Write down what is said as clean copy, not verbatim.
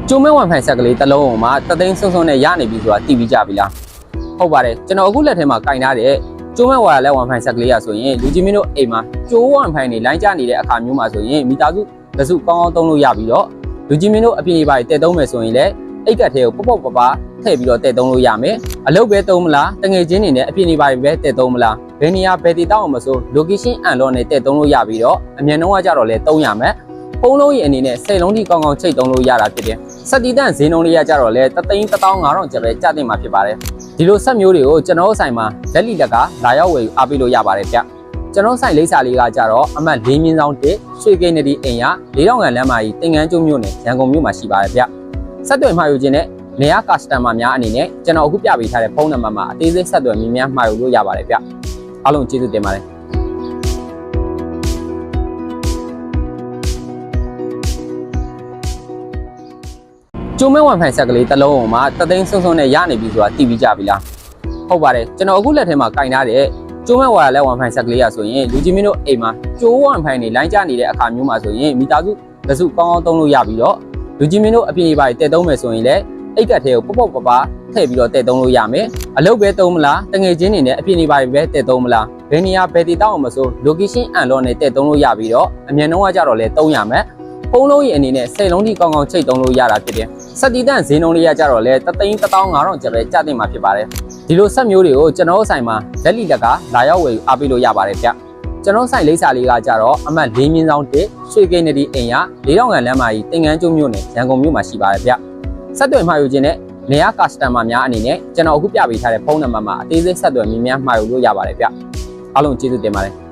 ကျိုးမဲ Wi-Fi ဆက်ကလေးတစ်လုံးမှာတသိန်းစုံစုံနဲ့ရနေပြီဆိုတာသိပြီးကြပြီလားဟုတ်ပါတယ်ကျွန်တော်အခုလက်ထဲမှာကင်ထားတဲ့ကျိုးမဲ wireless Wi-Fi ဆက်ကလေးရဆိုရင်လူကြီးမင်းတို့အိမ်မှာကျိုး Wi-Fi နေလိုင်းကျနေတဲ့အခါမျိုးမှာဆိုရင်မိသားစုတစုကောင်းကောင်းသုံးလို့ရပြီးတော့လူကြီးမင်းတို့အပြင်ပိုင်းတည်သုံးမယ်ဆိုရင်လည်းအိတ်ကတ်ထဲကိုပေါ့ပေါ့ပါထည့်ပြီးတော့တည်သုံးလို့ရမယ်အလုပ်ပဲသုံးမလားတငယ်ချင်းတွေနဲ့အပြင်ပိုင်းပဲတည်သုံးမလားဘယ်နေရာဘယ်တည်တောင်းအောင်မဆို location အန်လောနဲ့တည်သုံးလို့ရပြီးတော့အမြန်နှုန်းကကြတော့လဲသုံးရမယ်ဖုန်းလုံးရဲ့အနေနဲ့စိတ်လုံးထိကောင်းကောင်းချိတ်သုံးလို့ရတာဖြစ်တယ်စက်တီတန့်ဈေးနှုန်းလေးရကြတော့လဲ3,1500ကျပ်ပဲကျတင်မှာဖြစ်ပါတယ်ဒီလိုဆက်မျိုးတွေကိုကျွန်တော်ဆိုင်မှာလက်လီလက်ကလာရောက်ဝယ်အားပေးလို့ရပါတယ်ဗျကျွန်တော်ဆိုင်လိပ်စာလေးကကြတော့အမှတ်4/1ရွှေကိန်းနဒီအိမ်ရ4000ခန့်လမ်းမကြီးတင်ငန်းကျွန်းမြို့နယ်ရန်ကုန်မြို့မှာရှိပါတယ်ဗျဆက်သွယ်မှာယူခြင်းနဲ့နေရာကစတမာများအနေနဲ့ကျွန်တော်အခုပြပေးထားတဲ့ဖုန်းနံပါတ်မှာအသေးစိတ်ဆက်သွယ်မြင်များမှာယူလို့ရပါတယ်ဗျအားလုံးကျေးဇူးတင်ပါတယ်ကျိုးမဲ Wi-Fi ဆက်ကလေးတစ်လုံးမှာတသိန်းစုံစုံနဲ့ရနေပြီဆိုတာသိပြီးကြပြီလားဟုတ်ပါတယ်ကျွန်တော်အခုလက်ထဲမှာကင်ထားတဲ့ကျိုးမဲ wireless Wi-Fi ဆက်ကလေးရဆိုရင်လူကြီးမင်းတို့အိမ်မှာကျိုး Wi-Fi နေလိုင်းကျနေတဲ့အခါမျိုးမှာဆိုရင်မိသားစုတစုကောင်းကောင်းသုံးလို့ရပြီးတော့လူကြီးမင်းတို့အပြင်ပိုင်းတည်သုံးမယ်ဆိုရင်လည်းအိတ်ကတ်ထဲကိုပေါ့ပေါ့ပါထည့်ပြီးတော့တည်သုံးလို့ရမယ်အလုပ်ပဲသုံးမလားတငယ်ချင်းတွေနဲ့အပြင်ပိုင်းပဲတည်သုံးမလားဘယ်နေရာဘယ်တည်တောင်းအောင်မဆို location အန်လောနဲ့တည်သုံးလို့ရပြီးတော့အမြန်နှုန်းကကြတော့လဲသုံးရမယ်ဖုန်းလုံးရဲ့အနေနဲ့စိတ်လုံးထိကောင်းကောင်းချိတ်သုံးလို့ရတာဖြစ်တယ်စက်တီတန့်ဈေးနှုန်းလေးရကြတော့လဲ3,1500ကျပ်ပဲကျတင်မှာဖြစ်ပါတယ်ဒီလိုဆက်မျိုးတွေကိုကျွန်တော်ဆိုင်မှာလက်လီလက်ကလာရောက်ဝယ်အားပေးလို့ရပါတယ်ဗျကျွန်တော်ဆိုင်လိပ်စာလေးကကြတော့အမှတ်4/1ရွှေကိန်းနဒီအိမ်ရ4000ခန့်လမ်းမကြီးတင်ငန်းကျွန်းမြို့နယ်ရန်ကုန်မြို့မှာရှိပါတယ်ဗျဆက်သွယ်မှာယူခြင်းနဲ့နေရာကစတမာများအနေနဲ့ကျွန်တော်အခုပြပေးထားတဲ့ဖုန်းနံပါတ်မှာအသေးစိတ်ဆက်သွယ်မြင်များမှာယူလို့ရပါတယ်ဗျအားလုံးကျေးဇူးတင်ပါတယ်